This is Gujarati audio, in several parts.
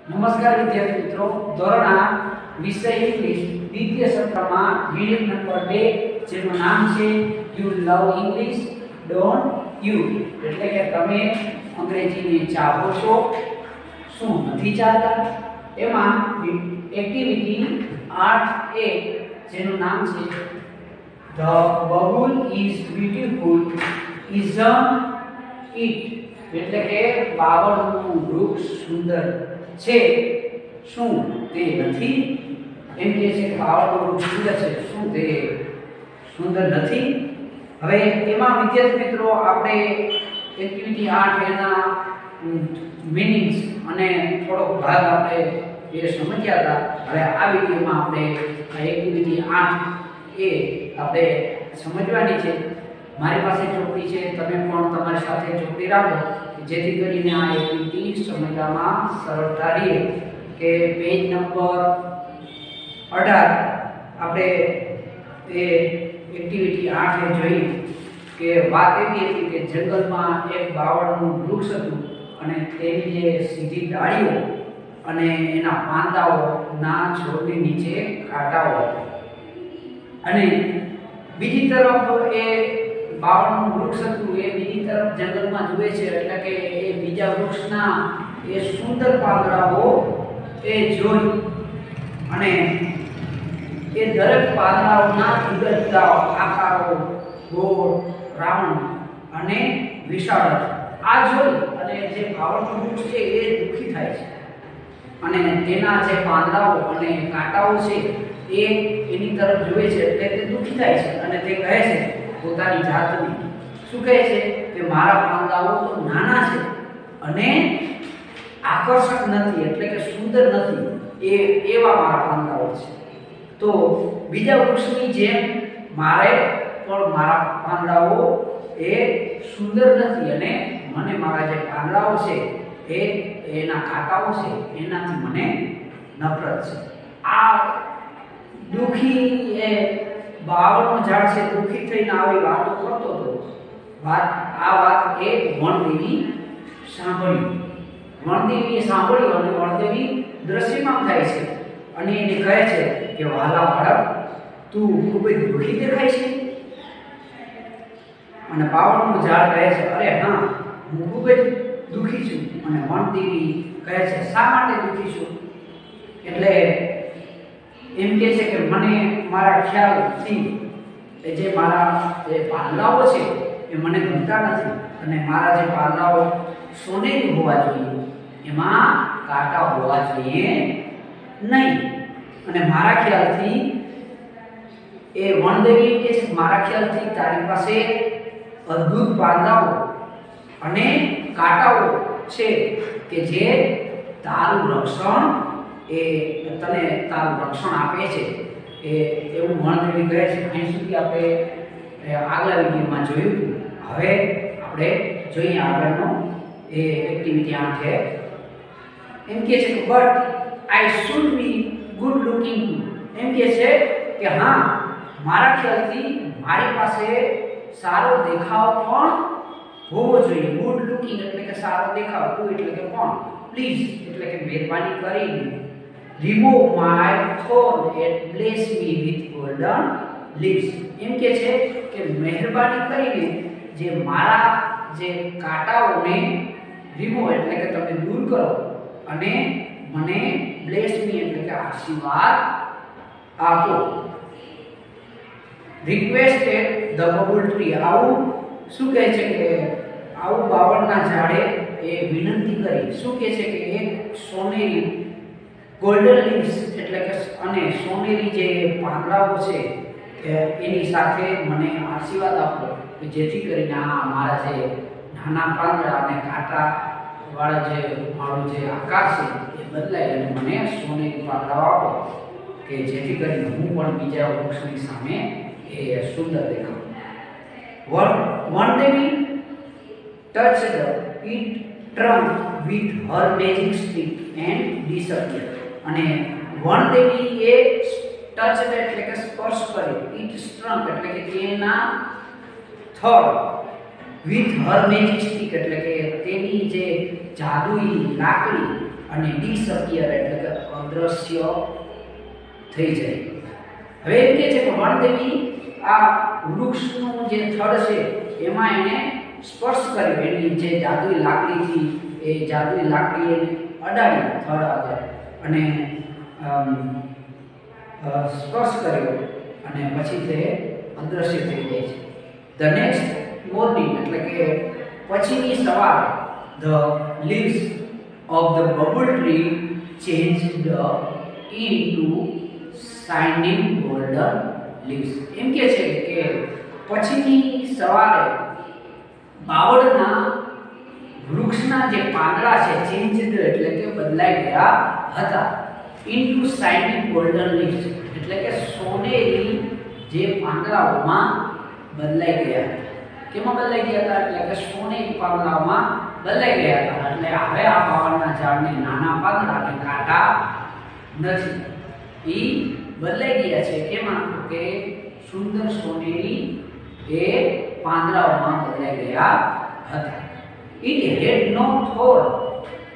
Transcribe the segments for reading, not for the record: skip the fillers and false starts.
नमस्कार विद्यार्थी मित्रों, धोरण 8 विषय इंग्लिश द्वितीय सत्र में यूनिट नंबर 2 જેનું નામ છે you love English don't you, એટલે કે તમે અંગ્રેજીને ચાહો છો શું નથી ચાહતા। એમાં એક્ટિવિટી 8A જેનું નામ છે the bubble is beautiful isn't it, એટલે કે બાવળનું વૃક્ષ સુંદર છે શું તે નથી। એમ કહે છે કે બાવળનું વૃક્ષ સુંદર છે શું તે સુંદર નથી। હવે એમાં વિદ્યાર્થી મિત્રો આપણે એક્ટિવિટી 8 એના મીનિંગ્સ અને થોડો ભાગ આપણે એ સમજ્યા હતા। હવે આ વિડિયોમાં આપણે એક્ટિવિટી 8 એ આપણે સમજવાની છે। મારી પાસે ચોપડી છે, તમે પણ તમારી સાથે ચોપડી રાખો જેથી કરીને આ એક્ટિવિટી સમજવામાં સરળતા રહે। કે પેજ નંબર 18 આપણે એ એક્ટિવિટી 8 એ જોઈ કે વાત એવી હતી કે જંગલમાં એક બાવળનું વૃક્ષ હતું અને તેની જે સીધી ડાળીઓ અને એના પાંદાઓ ના છોડની નીચે કાંટાઓ હતા અને બીજી તરફ એ બાવળનું વૃક્ષ હતું એ બીજી તરફ જંગલમાં જુએ છે, એટલે કે એ બીજા વૃક્ષના એ સુંદર પાંદડાઓ એ જોઈ અને એ દરેક પાંદડાઓના જુદા જુદા આકારો ગોળ રાઉન્ડ અને વિશાળ આ જોઈ અને જે બાવળનું વૃક્ષ છે એ દુઃખી થાય છે અને તેના જે પાંદડાઓ અને કાંટાઓ છે એ એની તરફ જુએ છે એટલે તે દુઃખી થાય છે અને તે કહે છે પોતાની જાતને શું કહે છે કે મારા પાંદાઓ તો નાના છે અને આકર્ષક નથી, એટલે કે સુંદર નથી, એવા મારા પાંદાઓ છે। તો બીજા વૃક્ષની જેમ મારે પણ મારા પાંદાઓ એ સુંદર નથી અને મને મારા જે પાંદડાઓ છે એના કાંટાઓ છે એનાથી મને નફરત છે। આ દુઃખી એ બાવળનો ઝાડ છે દુઃખી થઈને આવી વાતો કરતો હતો। આ વાત એ વણદેવી સાંભળી। વણદેવીએ સાંભળ્યું અને વણદેવી દ્રશ્યમાન થાય છે અને એને કહે છે કે વહાલા બાળક, તું ખૂબ જ દુઃખી દેખાય છે। અને બાવળનું ઝાડ કહે છે અરે હા, હું ખૂબ જ દુઃખી છું। અને વણદેવી કહે છે શા માટે દુઃખી છું? એટલે એમ કહે છે કે મને મારા ખ્યાલથી જે મારા જે પાંદડાઓ છે એ મને ગમતા નથી અને મારા જે પાંદડાઓ સોનેરી હોવા જોઈએ એમાં કાંટા હોવા જોઈએ નહીં। અને મારા ખ્યાલથી એ વણદેવી કહે છે મારા ખ્યાલથી તારી પાસે અદ્ભુત પાંદડાઓ અને કાંટાઓ છે કે જે તારું રક્ષણ તને તારું રક્ષણ આપે છે એવું વણદેવી કહે છે। અહીં સુધી આપણે આગલા વિડીયોમાં જોયું હતું। હવે આપણે જોઈએ આગળનો એ એક્ટિવિટી 8 છે। એમ કહે છે કે but I should be good looking too, એમ કહે છે કે હા મારા ખ્યાલથી મારી પાસે સારો દેખાવ પણ હોવો જોઈએ। ગુડ લુકિંગ એટલે કે સારો દેખાવ, ટુ એટલે કે પણ, પ્લીઝ એટલે કે મહેરબાની કરીને remove my thorn and bless me with golden leaves, એમ કે છે કે મહેરબાની કરીને જે મારા જે કાંટાઓને remove એટલે કે તમે દૂર કરો અને મને bless me એટલે કે આશીર્વાદ આપો। requested the bubble tree, આવું શું કહે છે કે આવું બાવળના ઝાડે એ વિનંતી કરી। શું કહે છે કે એક સોનેરી ગોલ્ડન લીવ્સ એટલે કે અને સોનેરી જે પાંદડાઓ છે એની સાથે મને આશીર્વાદ આપો કે જેથી કરીને આ મારા જે નાના પાંદડા અને કાંટા વાળા જે મારું જે આકાર છે એ બદલાય અને મને સોનેરી પાંદડાઓ આપો કે જેથી કરીને હું પણ બીજા વૃક્ષની સામે એ સુંદર દેખાઉં। વણદેવી touched its trunk with her magic stick and disappeared, અને વણદેવી એ ટચ એટલે કે સ્પર્શ કરે, ઇટ ટ્રંક એટલે કે તેના થડ, વિથ હર મેજિક સ્ટિક એટલે કે તેની જે જાદુઈ લાકડી અને ડિસઅપિયર એટલે કે અદ્રશ્ય થઈ જાય. હવે એમ કે છે કે વનદેવી આ વૃક્ષનું જે થડ છે એમાં એને સ્પર્શ કર્યો, એની જે જાદુઈ લાકડીથી એ જાદુઈ લાકડી એને અડાડી થડ આગળ અને સ્પર્શ કર્યો અને પછી તે અદ્રશ્ય થઈ જાય છે. ધ નેક્સ્ટ મોર્નિંગ એટલે કે પછીની સવારે the leaves of the bubble tree changed into shining golden leaves. એમ કે છે કે પછીની સવારે બાવળના વૃક્ષના જે પાંદડા છે ચેન્જડ એટલે કે બદલાઈ ગયા હતા. ઇન્ટુ શાઇનિંગ ગોલ્ડન લીવ્સ એટલે કે સોનેરી જે પાંદડાઓમાં બદલાઈ ગયા હતા. કેમાં બદલાઈ ગયા હતા? એટલે કે સોનેરી પાંદડાઓમાં બદલાઈ ગયા હતા. એટલે હવે આ બાવળના ઝાડને નાના પાંદડા અને કાંટા નથી. એ બદલાઈ ગયા છે કેમાં? કે સુંદર સોનેરી એ પાંદડાઓમાં બદલાઈ ગયા હતા. It had no thorn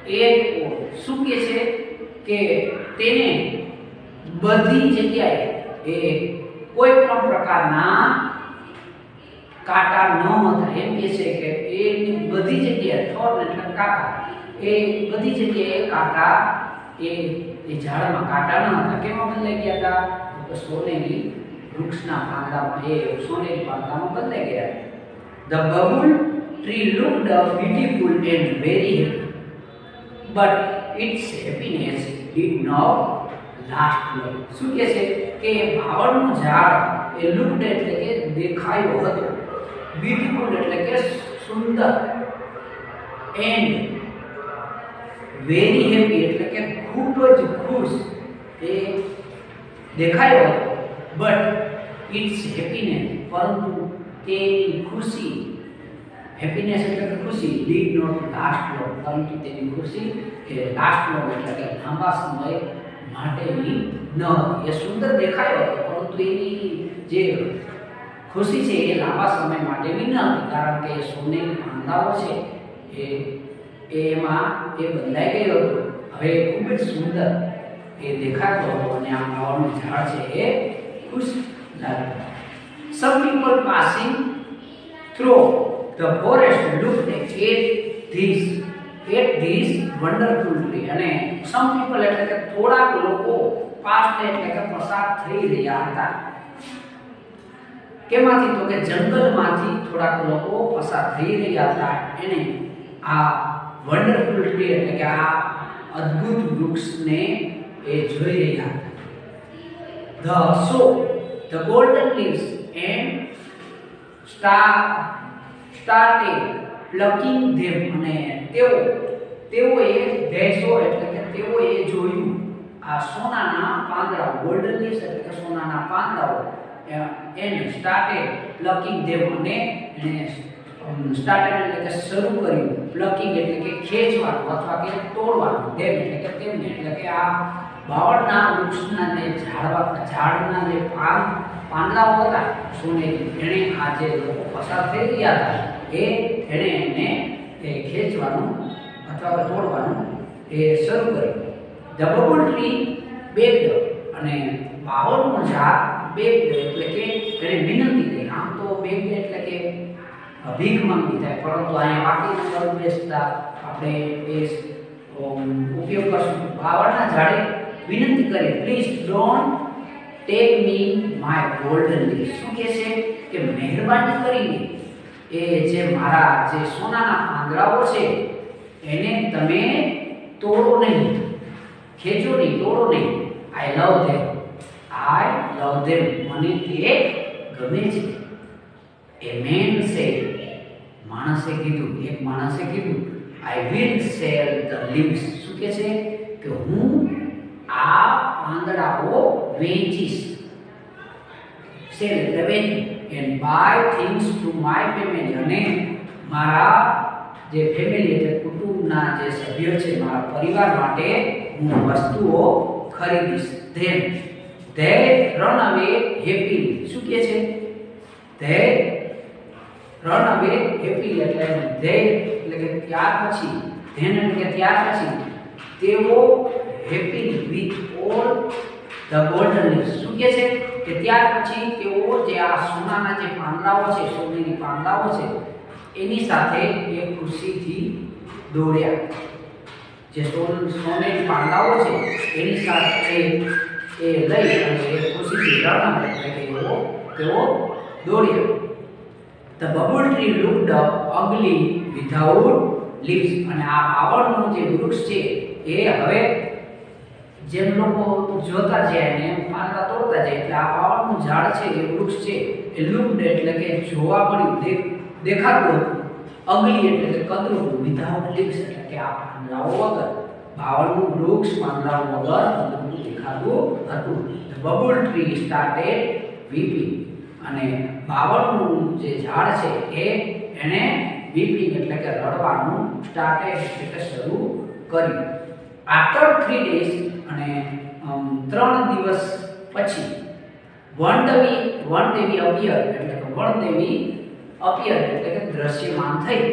at all. શું કે છે કે તેને બધી જગ્યાએ એ કોઈ પણ પ્રકારના કાંટા ન હતા. એમ કે છે કે એની બધી જગ્યાએ થોર્ન એટલે કાંટા, એ બધી જગ્યાએ કાંટા એ ઝાડમાં કાંટા ન હતા. કેમાં બદલાઈ ગયા હતા? તો સોનેરી વૃક્ષના પાંદડામાં એ સોનેરી પાંદડામાં બદલાઈ ગયા. The bubble tree looked beautiful and very happy, but its happiness did not last long. શું કહે છે કે બાવળનું ઝાડ એ looked એટલે કે દેખાયો હતો, beautiful એટલે કે સુંદર, and very happy એટલે કે ખૂબ જ ખુશ એ દેખાયો હતો. but its happiness પરંતુ તેની ખુશી, હેપીનેસ એટલે કે ખુશી, ડીડ નોટ લાસ્ટ લોંગ પરંતુ તેની ખુશી એ લાસ્ટ લોંગ એટલે કે લાંબા સમય માટેની ન હતી. એ સુંદર દેખાયો હતો પરંતુ એની જે ખુશી છે એ લાંબા સમય માટેની ન હતી, કારણ કે સોનેરી પાંદડાઓ છે એમાં એ બદલાઈ ગયો હતો. હવે ખૂબ જ સુંદર એ દેખાતો હતો અને આ બાવળનું ઝાડ છે એ ખુશ લાગતું. Some people passing through the forest looked at this wonderful tree. અને some people એટલે કે થોડાક લોકો past એટલે કે પસાર થઈ રહ્યા હતા. કેમાંથી? તો કે જંગલમાંથી થોડાક લોકો પસાર થઈ રહ્યા હતા. એને આ વન્ડરફુલ ટ્રી એટલે કે આ અદ્ભુત વૃક્ષને એ જોઈ રહ્યા હતા. The golden leaves and started plucking them. અને તેઓએ ભેંસો એટલે કે તેઓએ જોયું આ સોનાના પાંદડાઓ, ગોલ્ડન લીવ્સ એટલે કે સોનાના પાંદડાઓ, and started plucking them અને started એટલે કે શરૂ કર્યું, plucking એટલે કે ખેંચવાનું અથવા કે તોડવાનું, them એટલે કે તેમને એટલે કે આ બાવળના વૃક્ષના જે ઝાડના જે પાંદડાઓ હતા સોનેરી, એને આ જે લોકો પસાર થઈ રહ્યા હતા એને ખેંચવાનું અથવા તોડવાનું એ શરૂ કર્યું. The bubble tree begged અને બાવળનું ઝાડ begged એટલે કે એને વિનંતી કરી. આમ તો begged એટલે કે ભીખ માંગી થાય, પરંતુ અહીંયા વાક્યના બેસતા આપણે એ ઉપયોગ કરશું. બાવળના ઝાડે વિનંતી કરી, please don't take me my golden leaves. શું કહે છે કે મહેરબાની કરીને એ જે મારા જે સોનાના પાંદડાઓ છે એને તમે તોડો નહીં, ખેંચો નહીં, તોડો નહીં. આઈ લવ ધેમ, મને તે ગમે છે. એ મેન છે, માણસે કીધું, એક માણસે કીધું, I will cell the leaves. શું કહે છે કે હું આ પાંદડાઓ વેચીશ, સેલ એટલે વેચી, and buy things to my family અને મારા જે ફેમિલી એટલે કુટુંબના જે સભ્યો છે, મારા પરિવાર માટે હું વસ્તુઓ ખરીદીશ. Then they run away happily. શું કહે છે? they run away happily એટલે they એટલે કે ત્યાર પછી, then એટલે કે ત્યાર પછી તેઓ happy with all the golden leaves. શું કહે છે કે ત્યાર પછી તેઓ જે આ સોનાના જે પાંદડાઓ છે, સોનેરી પાંદડાઓ છે, એની સાથે એ ખુશીથી દોડ્યા. જે સોનેરી પાંદડાઓ છે એની સાથે એ લઈ અને એ ખુશીથી રડવા એટલે કે તેઓ દોડ્યા. The bubble tree looked ugly without leaves. અને આ બાવળનું જે વૃક્ષ છે એ હવે જેમ લોકો જોતા જાય ને પાંદડા તોડતા જાય એટલે આ બાવળનું ઝાડ છે, એ વૃક્ષ છે, એ લુક્ડ એટલે કે જોવા મળ્યું, દેખાતું હતું. અગલી એટલે કે કદરૂપું, વિધાઉટ લીવ્સ એટલે કે આ પાંદડાઓ વગર. બાવળનું વૃક્ષ પાંદડાઓ વગર કદરૂપું દેખાતું હતું. The bubble tree started weeping. અને બાવળનું જે ઝાડ છે એને વીપિંગ એટલે કે રડવાનું સ્ટાર્ટેડ એટલે કે શરૂ કર્યું. આફ્ટર 3 days અને 3 દિવસ પછી વનદેવી અપિયર એટલે કે વનદેવી અપિયર એટલે કે દ્રશ્યમાન થઈ.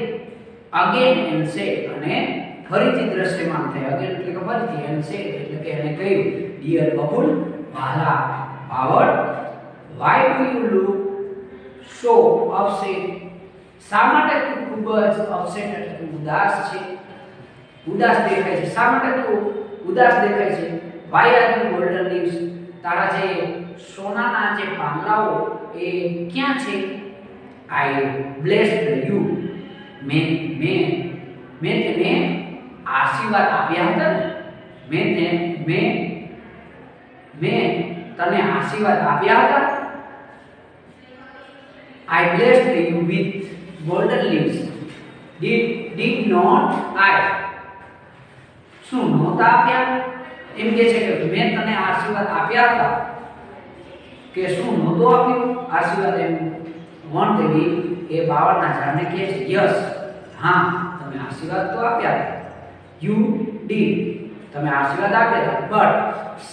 અગેન એન્ડ સેડ અને ફરીથી દ્રશ્યમાન થઈ. અગેન એટલે કે ફરીથી, એન્ડ સેડ એટલે કે એને કહ્યું, ડિયર બબુલ, વહાલા બાવળ, why do you look so upset? શા માટે તું ખૂબ જ અપસેટ એટલે કે ઉદાસ છે, ઉદાસ દેખાય છે? શા માટે તું ઉદાસ દેખાય છે? why are you golden leaves? તારા જે સોનાના જે પાંદડાઓ એ ક્યાં છે? I blessed you. મેં તને આશીર્વાદ આપ્યા હતા ને, મેં તને આશીર્વાદ આપ્યા હતા. I blessed you with golden leaves. Did not I? શું નહોતા આપ્યા? એમ કહે છે કે મેં તને આશીર્વાદ આપ્યા હતા કે શું નહોતો આપ્યું આશીર્વાદ? એમ વનદેવી એ બાવળના ઝાડને કહે છે, યસ, હા, તમે આશીર્વાદ તો આપ્યા હતા. You did. તમે આશીર્વાદ આપ્યા હતા. But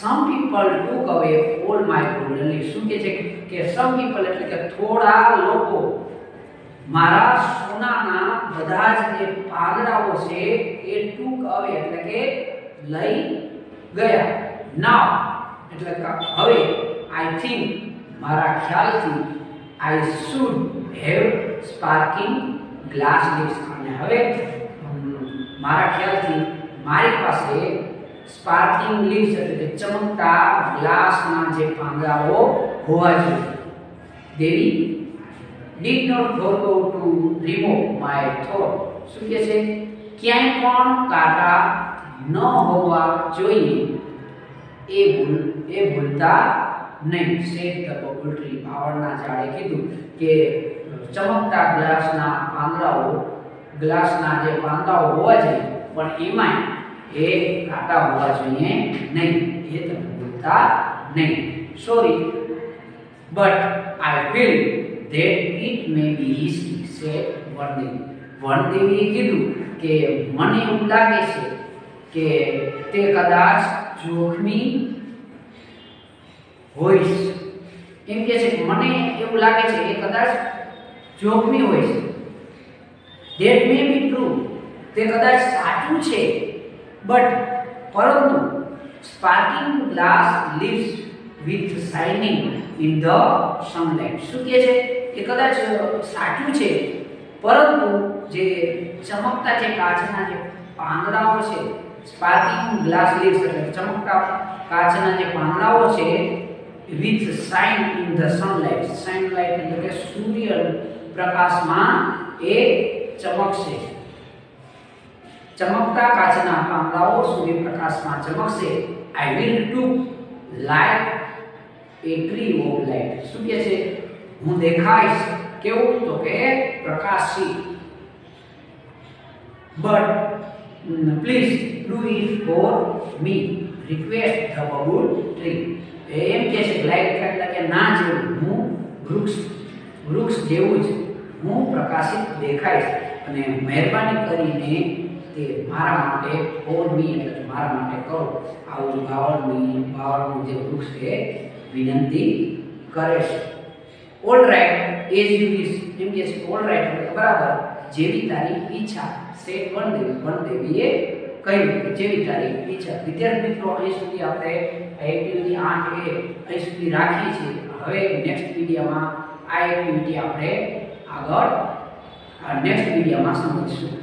some people took away all my golden leaves. શું કહે છે કે some people એટલે કે થોડા લોકો મારા સોનાના બધા જ જે પાંદડાઓ છે એ took away એટલે કે લઈ ગયા. Now એટલે કે હવે I think મારા ખ્યાલથી I should have sparkling glass leaves. અને હવે મારા ખ્યાલથી મારી પાસે સ્પાર્કિંગ લીવ્સ એટલે કે ચમકતા ગ્લાસના જે પાંદડાઓ હોવા જોઈએ. દેવી did not forgo to remove my thought. શું કહે છે? ક્યાંય પણ કાંટા ન હોવા જોઈએ એ ભૂલતા નહીં. Said the babul tree. બાવળના ઝાડે કીધું કે ચમકતા ગ્લાસના જે પાંદડાઓ હોવા જોઈએ પણ એમાં એ કાંટા હોવા જોઈએ નહીં, એ તમે ભૂલતા નહીં. Sorry but I feel that it may be risky, said વનદેવીએ કીધું કે મને એવું લાગે છે કે તે કદાચ જોખમી હોય. એમ કે છે મને એવું લાગે છે એ કદાચ જોખમી હોય છે. That may be true. તે કદાચ સાચું છે. બટ પરંતુ sparkling glass leaves with shining in the sunlight. શું કહે છે? એ કદાચ સાચું છે પરંતુ જે ચમકતા જે કાચના જે પાંદડાઓ છે, સ્પાર્કિંગ ગ્લાસ લીવ્સ એટલે ચમકતા કાચના જે પાંદડાઓ છે, with shine in the sunlight. sunlight એટલે કે સૂર્ય પ્રકાશમાં એ ચમકશે. ચમકતા કાચના પાંદડાઓ સૂર્યપ્રકાશમાં ચમકશે. I will too like a tree of light. શું કહે છે? હું દેખાઈશ કેવું? તો કે પ્રકાશી. But please do it for me. Request the bubble tree. એમ કહે છે લાઈટ એટલે કે ના જેવું, હું વૃક્ષ જેવું જ હું પ્રકાશિત દેખાઈશ અને મહેરબાની કરીને તે મારા માટે ફોર મી એટલે મારા માટે કરો. આવું બાવળનું જે વૃક્ષ છે વિનંતી કરે છે. All right as you wish. એમ કે છે ઓલ રાઈટ એટલે બરાબર, જેવી તારી ઈચ્છા. સેડ વનદેવીએ કઈ રીતે જેવી તારી ઈચ્છા. વિદ્યાર્થી મિત્રો અહીં સુધી આપણે એક્ટિવિટી 8A અહીં સુધી રાખી છે. હવે નેક્સ્ટ વિડીયોમાં આ એક્ટિવિટી આપણે આગળ નેક્સ્ટ વિડીયોમાં સમજીશું.